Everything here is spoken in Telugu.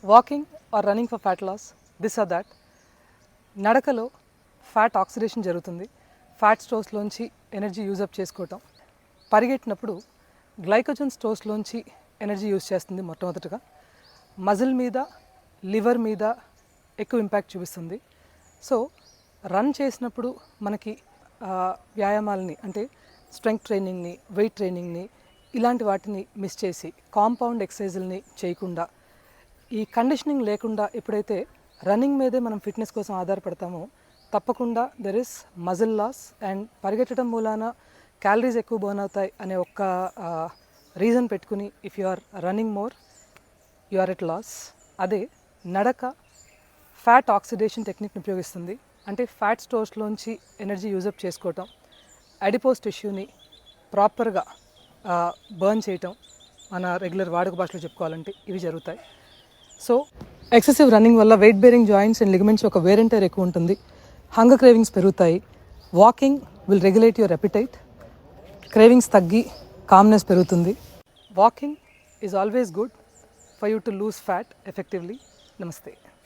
Walking or running for fat loss, this or that. నడకలో ఫ్యాట్ ఆక్సిడేషన్ జరుగుతుంది, ఫ్యాట్ స్టోర్స్లోంచి ఎనర్జీ యూజప్ చేసుకోవటం. పరిగెట్టినప్పుడు గ్లైకోజన్ స్టోర్స్లోంచి ఎనర్జీ యూజ్ చేస్తుంది. మొట్టమొదటిగా మజిల్ మీద, లివర్ మీద ఎక్కువ ఇంపాక్ట్ చూపిస్తుంది. సో రన్ చేసినప్పుడు మనకి వ్యాయామాలని అంటే స్ట్రెంగ్త్ ట్రైనింగ్ని, వెయిట్ ట్రైనింగ్ని, ఇలాంటి వాటిని మిస్ చేసి కాంపౌండ్ ఎక్సర్సైజుల్ని చేయకుండా, ఈ కండిషనింగ్ లేకుండా ఎప్పుడైతే రన్నింగ్ మీదే మనం ఫిట్నెస్ కోసం ఆధారపడతామో తప్పకుండా there is muscle loss. And పరిగెట్టడం మూలాన క్యాలరీస్ ఎక్కువ బర్న్ అవుతాయి అనే ఒక్క రీజన్ పెట్టుకుని if you are running more you are at loss. అదే నడక ఫ్యాట్ ఆక్సిడేషన్ టెక్నిక్ని ఉపయోగిస్తుంది. అంటే ఫ్యాట్ స్టోర్స్లోంచి ఎనర్జీ యూజప్ చేసుకోవటం, అడిపోస్ టిష్యూని ప్రాపర్గా బర్న్ చేయటం, మన రెగ్యులర్ వాడుక భాషలో చెప్పుకోవాలంటే ఇవి జరుగుతాయి. సో ఎక్సెసివ్ రన్నింగ్ వల్ల weight bearing joints and ligaments యొక్క వేర్ అండ్ టైర్ ఎక్కువ ఉంటుంది, హంగర్ క్రేవింగ్స్ పెరుగుతాయి. Walking will regulate your appetite, cravings తగ్గి కామ్నెస్ పెరుగుతుంది. Walking is always good for you to lose fat effectively. నమస్తే.